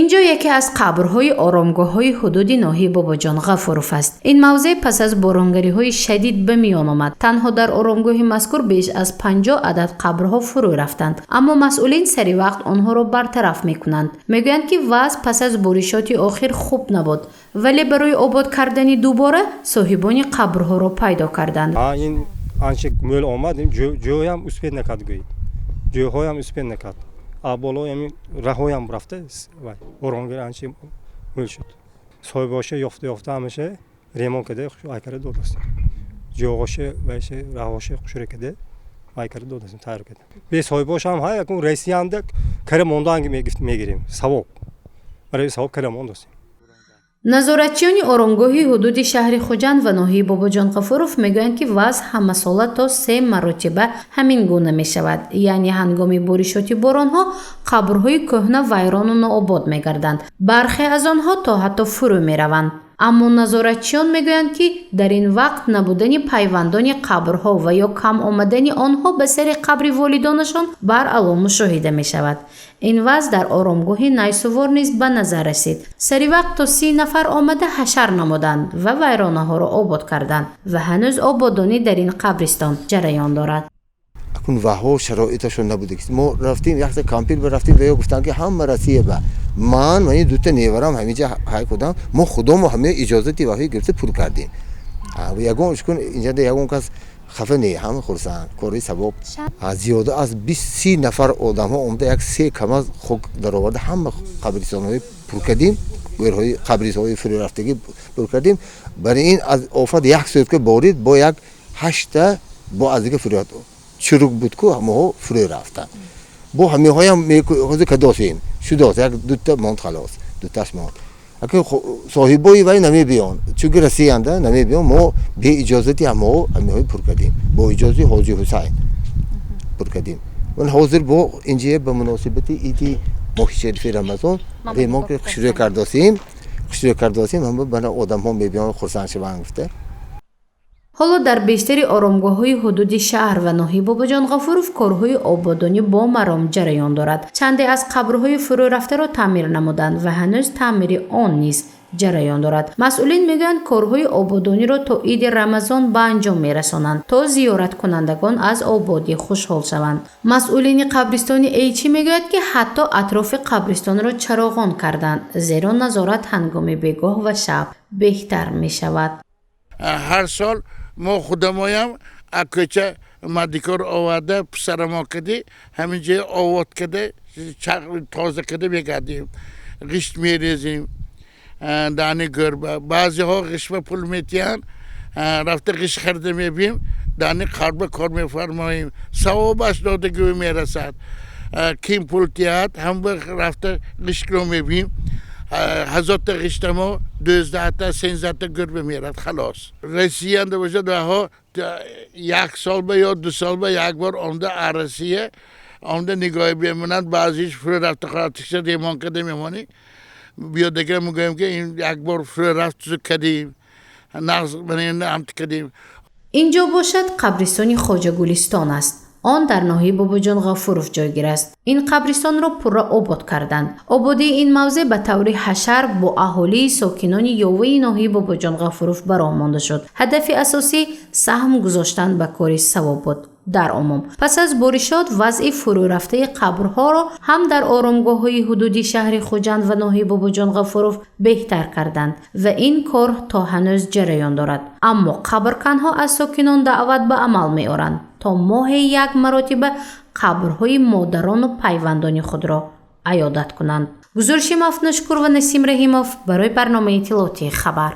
اینجا یکی از قبرهای آرامگاه‌های حدود ناحیه باباجان غفورов است. این موضع پس از بارانگری‌های شدید به میان آمد. تنها در آرامگاه مذکور بیش از 50 عدد قبرها فرو رفتند، اما مسئولین سری وقت آنها را برطرف می‌کنند. میگویند که وضع پس از بارشات آخر خوب نبود، ولی برای آباد کردن دوباره صاحبان قبرها را پیدا کردند. این آنچه مول آمدیم جوی هم اسپید نکرد گویی. جوهای هم اسپید نکرد. آبالای همین رهایی هم رفته بارانگری آنچه مول شد. صاحباشه یافته همیشه ریمان کده آیکر دو دست. جوهاشه ویشه رهاشه خوشره کده آیکر دو دست تایر کده. به صاحباش هم های اون رئیسیانده کره موندانگی میگیریم. ثواب برای ثواب کره مونداستیم. نظارتچیان آرامگاهی حدود شهر خوجند و ناحیه باباجان غفورов میگویند که وضع همه ساله تا 3 مرتبه همین گونه می شود. یعنی هنگام بارشات بارانها قبرهای کهنه ویران و ناآباد می گردند. برخی از آنها تا حتی فرو می روند. اما نظارتچیان میگویند که در این وقت نبودن پیوندان قبرها و یا کم آمدن آنها به سر قبر والدانشان بر علام مشاهده می شود. این وضع در آرامگاه نیسوار نیز به نظر رسید. سری وقت تا 30 نفر آمده حشر نمودند و ویرانه ها را آباد کردند و هنوز آبادانی در این قبرستان جریان دارد. اون وها شرایطشون نبوده که ما رفتیم یک کامپیل رفتیم و گفتن که هم مراسیه با من و دو تا نیورم همینجا های کدام ما خودمون همه اجازهتی وحی گرفته پر کردیم و یگونش کن اینجا یگون کس خفه نه هم خرسان کوری سبب زیاده از 20-30 نفر آدم ها اومده یک 3 کم از خوک در آورده هم قبرستان های پر کردیم گورهای قبرستان های فرو رفتگی پر کردیم. برای این از آفت یک سوت که بارید با یک 8 با از دیگه فرو چروک بود که همه فرو رفتن با همه های هم میگویند که داشتیم شده یک دو تا ماند خلاص دو تاش ماند اگه صاحبای وای نمی بیان چون رسیدنده نمی بیان ما به اجازهتی همه پر کردیم با اجازه حاجی حسین پر کردیم و حاضر با اینجا به مناسبت ایدی ماه شریف رمضان به ما که خشوع کرداسیم هم بنا آدم ها می بیان خرسان شوند گفته. حالا در بیشتر آرامگاه‌های حدود شهر و ناحیه باباجان غفورov کارهای آبادانی با مرام جریان دارد. چندی از قبرهای فرو رفته را تعمیر نمودند و هنوز تعمیر آن نیز جریان دارد. مسئولین میگویند کارهای آبادانی را تا عید رمضان به انجام میرسانند تا زیارت کنندگان از آبادی خوشحال شوند. مسئولین قبرستان ایچی میگوید که حتی اطراف قبرستان را چراغان کردند زیرا نظارت هنگام بیگاه و شب بهتر می شود. هر سال ما خودمایم اکوچه مدیکار آورده پسر ما کدی همینجا آورد کده تازه کده میگردیم غشت میریزیم دانه گربه بعضی ها غشت و پول میتیان رفته غشت خرده میبیم دانه قربه کار میفرماییم ثوابش دادگی میرسد کیم پول تیاد هم رفته غشت رو میبیم 1000 تا غشت ما 12 تا 13 تا گربه میرد خلاص رسیانده باشه ها 1 سال به یا 2 سال به یک بار آمده عرصیه آمده نگاهی بیمونند بعضیش فرو رفته خواهدش ریمان کده میمانی بیا دیگه میگویم که این یک بار فرو رفت کدیم نغز بنین امت کدیم. اینجا باشد قبرستان خواجه گلستان است. آن در ناحیه باباجان غفورov جایگیر است. این قبرستان را پر آباد کردند. آبادی این موضع به طور حشر با اهالی ساکنان یاوه ناحیه باباجان غفورov برآمده شد. هدف اساسی سهم گذاشتن به کار ثواب بود. در عموم پس از بارشات وضع فرو رفته قبرها را هم در آرامگاه‌های حدودی شهر خوجند و ناحیه باباجان غفورov بهتر کردند و این کار تا هنوز جریان دارد. اما قبرکنها از ساکنان دعوت به عمل می‌آورند تا ماه 1 مرتبه قبرهای مادران و پیوندان خود را عیادت کنند. گزارش مفنوشکور و نسیم رحیموف برای برنامه اطلاعاتی خبر.